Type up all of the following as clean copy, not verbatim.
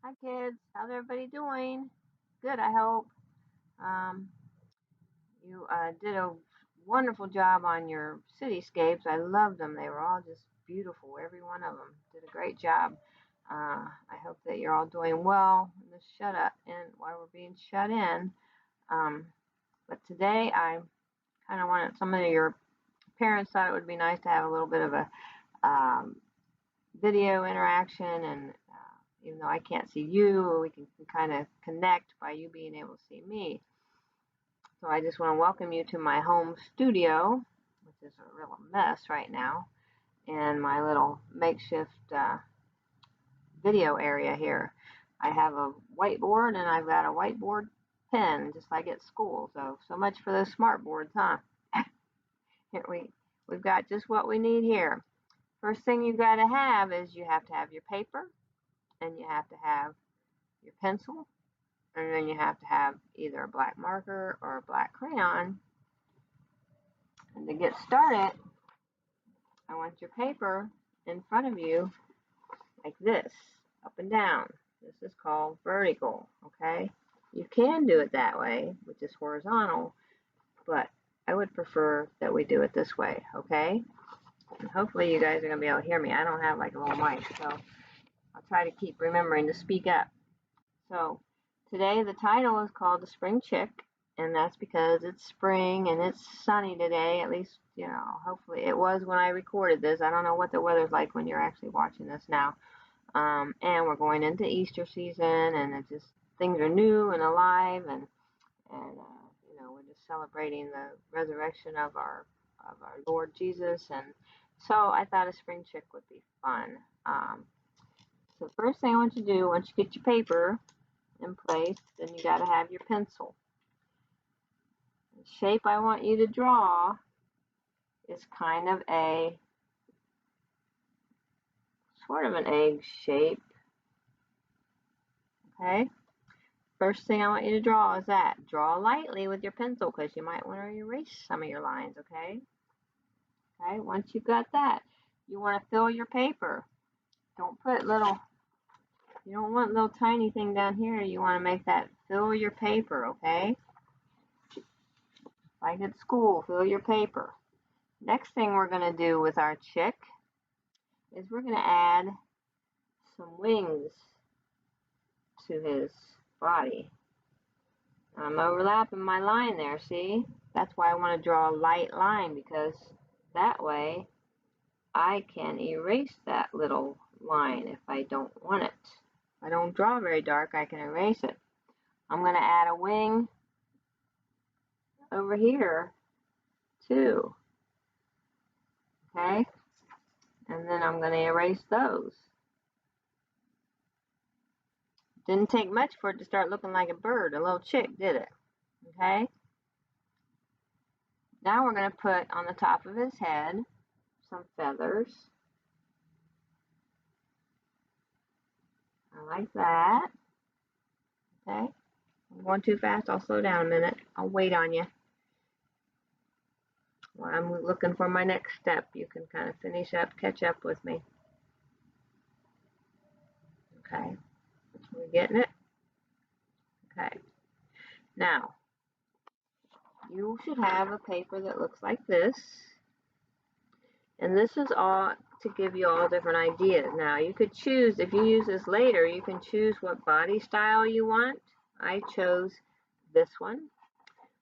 Hi kids, how's everybody doing? Good, I hope. Um, you did a wonderful job on your cityscapes. I loved them. They were all just beautiful. Every one of them did a great job. I hope that you're all doing well in this shut up and while we're being shut in. But today I kind of wanted some of your parents thought it would be nice to have a little bit of a video interaction and even though I can't see you, we can kind of connect by you being able to see me. So I just want to welcome you to my home studio, which is a real mess right now, and my little makeshift video area here. I have a whiteboard and I've got a whiteboard pen just like at school. So much for those smart boards, huh? Here we've got just what we need here. First thing you got to have is you have to have your paper and you have to have your pencil and then you have to have either a black marker or a black crayon. And to get started, I want your paper in front of you like this, up and down. This is called vertical, okay? You can do it that way, which is horizontal, but I would prefer that we do it this way, okay? And hopefully you guys are going to be able to hear me. I don't have like a little mic, so I'll try to keep remembering to speak up. So today the title is called The Spring Chick, and that's because it's spring and it's sunny today. At least, hopefully it was when I recorded this. I don't know what the weather's like when you're actually watching this now. And we're going into Easter season, and it just things are new and alive, and we're just celebrating the resurrection of our Lord Jesus, and so I thought a spring chick would be fun. So the first thing I want you to do, once you get your paper in place, then you got to have your pencil. The shape I want you to draw is kind of a sort of an egg shape. Okay. First thing I want you to draw is that. Draw lightly with your pencil because you might want to erase some of your lines. Okay. Okay. Once you've got that, you want to fill your paper. Don't put little. You don't want little tiny thing down here. You want to make that fill your paper. Okay. Like at school, fill your paper. Next thing we're going to do with our chick is we're going to add some wings to his body. I'm overlapping my line there, see? That's why I want to draw a light line because that way I can erase that little line if I don't want it. If I don't draw very dark, I can erase it. I'm going to add a wing over here too. Okay? And then I'm going to erase those. Didn't take much for it to start looking like a bird, a little chick, did it? Okay? Now we're going to put on the top of his head some feathers. I like that. Okay? I'm going too fast. I'll slow down a minute. I'll wait on you. While I'm looking for my next step, you can kind of finish up, catch up with me. Okay? We're getting it? Okay. Now, you should have a paper that looks like this. And this is all to give you all different ideas. Now, you could choose, if you use this later, you can choose what body style you want. I chose this one.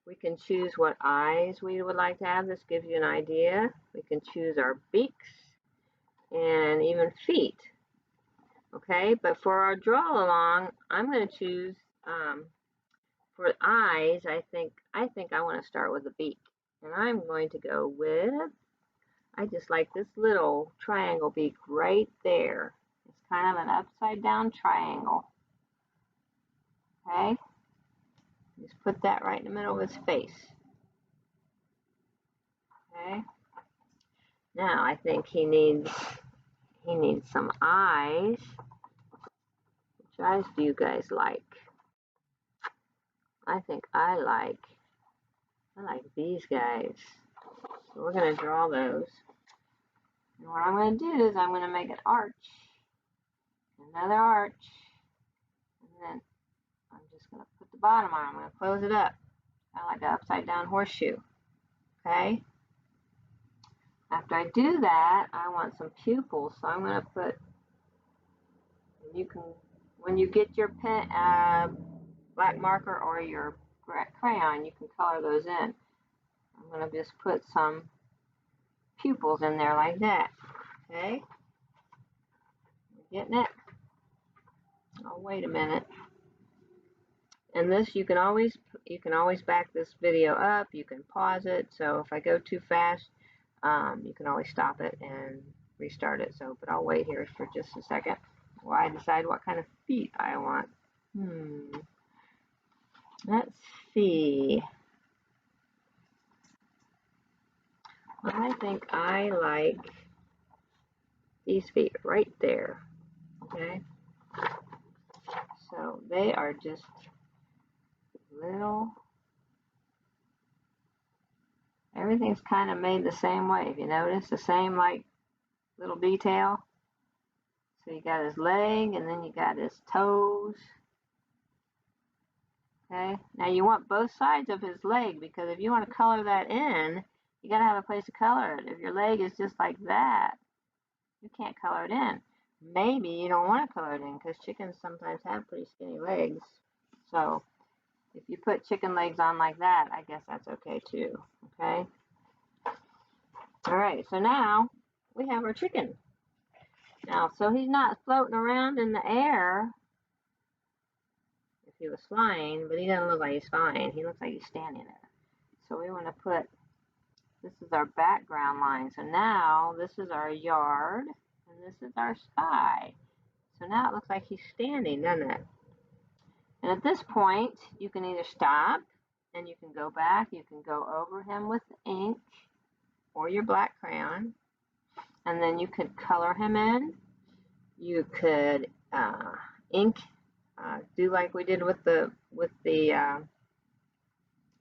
We can choose what eyes we would like to have. This gives you an idea. We can choose our beaks and even feet. Okay, but for our draw along, I'm going to choose for eyes. I think I want to start with a beak, and I'm going to go with. I just like this little triangle beak right there. It's kind of an upside down triangle. Okay, just put that right in the middle of his face. Okay. Now I think he needs some eyes. Which eyes do you guys like? I think I like these guys. So we're going to draw those. And what I'm going to do is I'm going to make an arch, another arch, then I'm just going to put the bottom on. I'm going to close it up, kind of like an upside down horseshoe. Okay. After I do that, I want some pupils, so I'm going to put. You can, when you get your pen, black marker or your crayon, you can color those in. I'm going to just put some pupils in there like that. Okay. Getting it? Oh, wait a minute. And this, you can always back this video up. You can pause it. So if I go too fast, you can always stop it and restart it. So, but I'll wait here for just a second while I decide what kind of feet I want. Let's see. I think I like these feet right there. Okay. So they are just little. Everything's kind of made the same way. If you notice, the same like little detail. So you got his leg, and then you got his toes. Okay. Now you want both sides of his leg, because if you want to color that in, you got to have a place to color it. If your leg is just like that, you can't color it in. Maybe you don't want to color it in, because chickens sometimes have pretty skinny legs. So if you put chicken legs on like that, I guess that's okay too. Okay. All right. So now we have our chicken. Now, so he's not floating around in the air. If he was flying, but he doesn't look like he's flying. He looks like he's standing there. So we want to put, this is our background line. So now this is our yard, and this is our sky. So now it looks like he's standing, doesn't it? And at this point, you can either stop, and you can go back. You can go over him with ink or your black crayon, and then you could color him in. You could ink, do like we did with the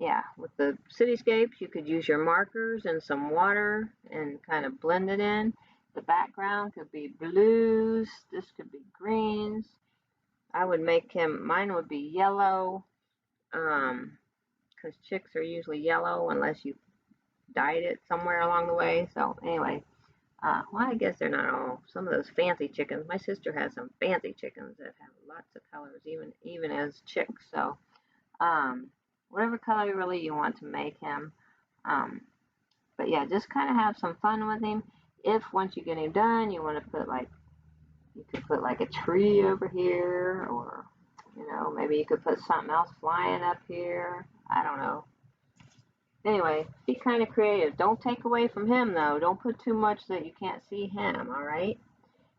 cityscapes. You could use your markers and some water and kind of blend it in. The background could be blues. This could be greens. I would make him, mine would be yellow, because chicks are usually yellow unless you dyed it somewhere along the way. So anyway, well, I guess they're not all. Some of those fancy chickens. My sister has some fancy chickens that have lots of colors, even as chicks. So, whatever color really you want to make him. But yeah, just kind of have some fun with him. If once you get him done, you want to put like, you could put like a tree over here, or maybe you could put something else flying up here. I don't know. Anyway, be kind of creative. Don't take away from him, though. Don't put too much that you can't see him, all right?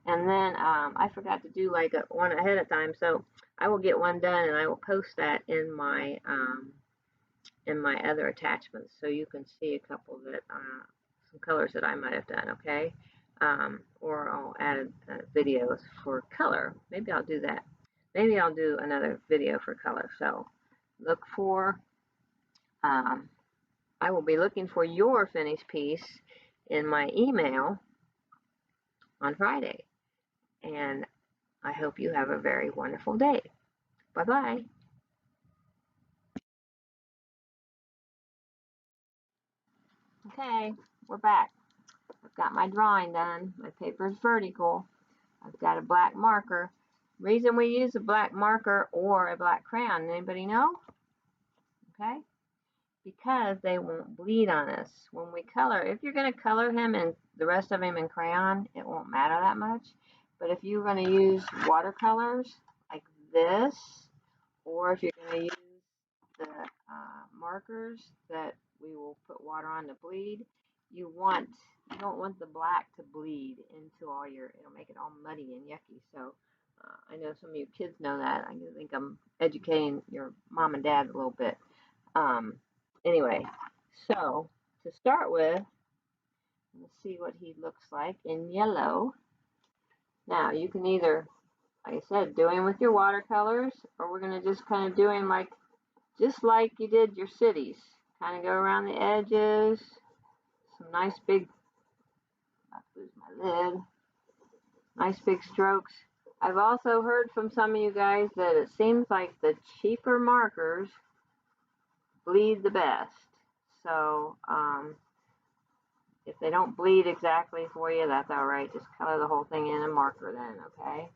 And then I forgot to do like one ahead of time, so I will get one done and I will post that in my other attachments, so you can see a couple that some colors that I might have done, okay? Or I'll add videos for color. Maybe I'll do that. Maybe I'll do another video for color. So look for. I will be looking for your finished piece in my email on Friday. And I hope you have a very wonderful day. Bye-bye. Okay, we're back. I've got my drawing done. My paper is vertical. I've got a black marker. Reason we use a black marker or a black crayon, anybody know? Okay. Because they won't bleed on us. When we color, if you're going to color him and the rest of him in crayon, it won't matter that much. But if you're going to use watercolors like this, or if you're going to use the markers that we will put water on to bleed, you don't want the black to bleed into all it'll make it all muddy and yucky. So I know some of you kids know that. I think I'm educating your mom and dad a little bit. Anyway, so to start with, let's see what he looks like in yellow. Now you can either, like I said, do him with your watercolors, or we're going to just kind of do him just like you did your cities. Kind of go around the edges, some nice big, about to lose my lid, nice big strokes. I've also heard from some of you guys that it seems like the cheaper markers bleed the best. So if they don't bleed exactly for you, that's all right. Just color the whole thing in a marker then, okay?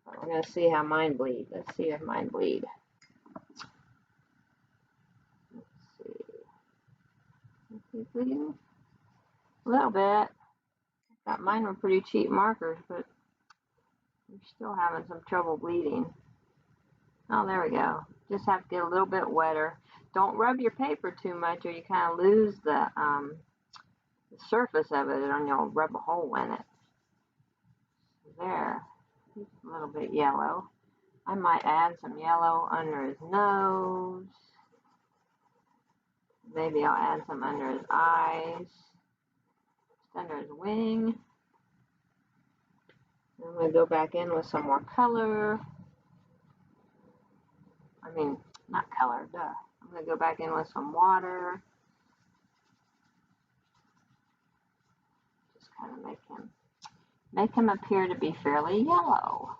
But we're going to see how mine bleed. Let's see if mine bleed. Let's see. Is it bleeding? A little bit. Thought mine were pretty cheap markers, but we're still having some trouble bleeding. Oh, there we go. Just have to get a little bit wetter. Don't rub your paper too much or you kind of lose the surface of it and you'll rub a hole in it. There. He's a little bit yellow. I might add some yellow under his nose. Maybe I'll add some under his eyes. Just under his wing. I'm going to go back in with some more color. I mean, not color, duh. I'm going to go back in with some water. Just kind of make him appear to be fairly yellow.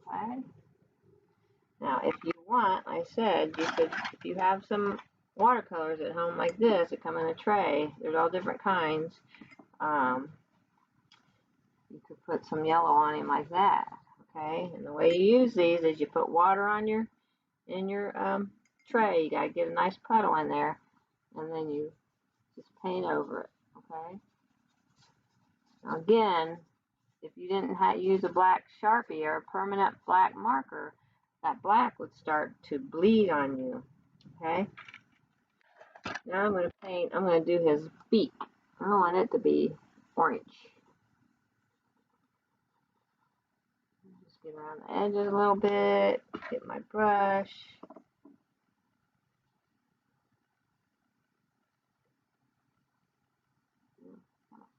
Okay. Now, if you want, I said you could, if you have some watercolors at home like this that come in a tray, there's all different kinds. You could put some yellow on him like that. Okay. And the way you use these is you put water on your tray. You gotta get a nice puddle in there, and then you just paint over it. Okay. Now again, if you didn't use a black Sharpie or a permanent black marker, that black would start to bleed on you. Okay. Now I'm going to paint. I'm going to do his beak. I want it to be orange. Just get around the edges a little bit. Get my brush.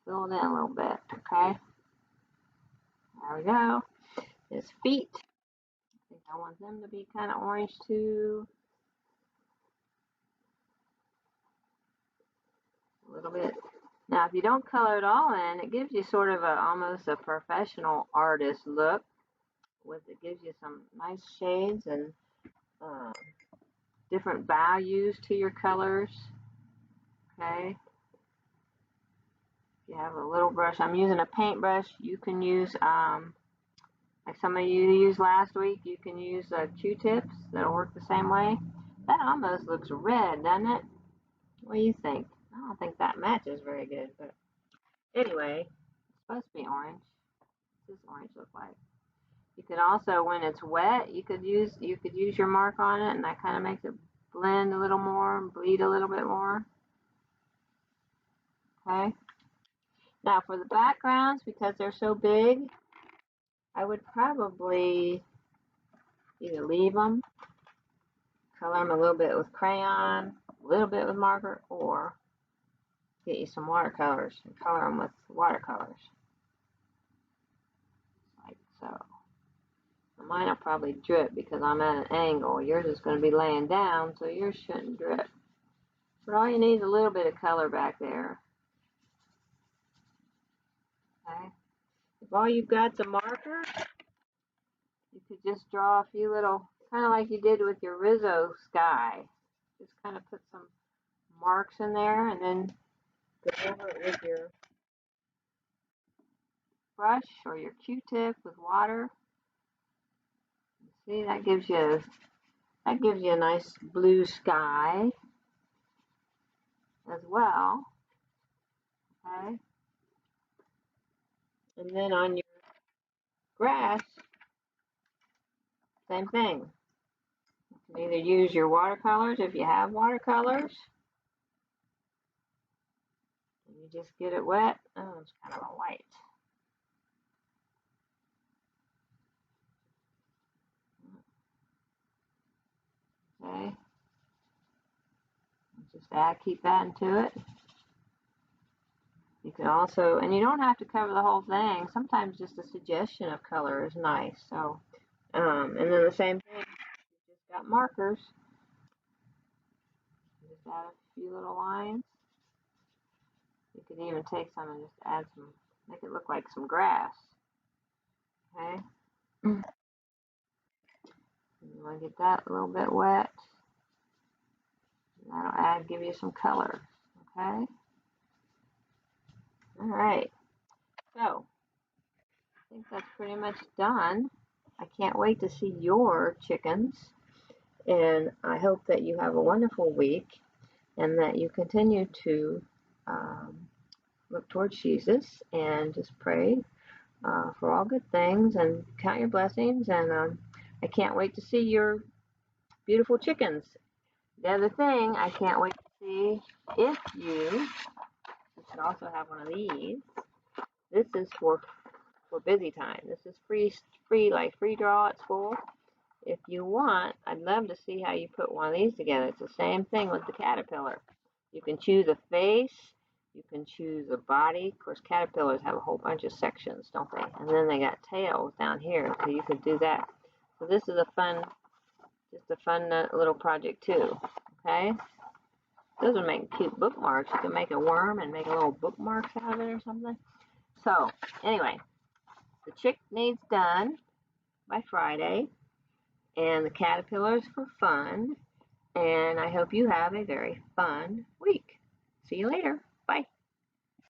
Fill it in a little bit. Okay. There we go. His feet. I think I want them to be kind of orange too. A little bit. Now, if you don't color it all in, it gives you sort of almost a professional artist look. It gives you some nice shades and different values to your colors. Okay. If you have a little brush, I'm using a paintbrush. You can use, like some of you used last week, you can use Q-tips. That'll work the same way. That almost looks red, doesn't it? What do you think? I don't think that matches very good, but anyway, it's supposed to be orange. What's this orange look like? You can also, when it's wet, you could use your mark on it, and that kind of makes it blend a little more, bleed a little bit more. Okay. Now for the backgrounds, because they're so big, I would probably either leave them, color them a little bit with crayon, a little bit with marker, or get you some watercolors and color them with watercolors. Like so. Mine will probably drip because I'm at an angle. Yours is going to be laying down, so yours shouldn't drip. But all you need is a little bit of color back there. Okay. If all you've got's a marker, you could just draw a few little, kind of like you did with your Rizzo sky. Just kind of put some marks in there and then go over it with your brush or your Q-tip with water. See, that gives you a nice blue sky as well. Okay. And then on your grass, same thing. You can either use your watercolors if you have watercolors. And you just get it wet. Oh, it's kind of a white. Okay. Just keep adding to it. You can also, and you don't have to cover the whole thing. Sometimes just a suggestion of color is nice. So, and then the same thing. You just got markers. Just add a few little lines. You could even take some and just add some, make it look like some grass. Okay. You want to get that a little bit wet. That'll give you some color. Okay. All right. So I think that's pretty much done. I can't wait to see your chickens, and I hope that you have a wonderful week and that you continue to um, look towards Jesus and just pray for all good things and count your blessings. And I can't wait to see your beautiful chickens. The other thing, I can't wait to see if you should also have one of these. This is for busy time. This is free draw at school. If you want, I'd love to see how you put one of these together. It's the same thing with the caterpillar. You can choose a face, you can choose a body. Of course, caterpillars have a whole bunch of sections, don't they? And then they got tails down here, so you could do that. So this is just a fun little project too. Okay? Those would make cute bookmarks. You can make a worm and make a little bookmarks out of it or something. So, anyway, the chick needs done by Friday, and the caterpillars for fun. And I hope you have a very fun week. See you later. Bye.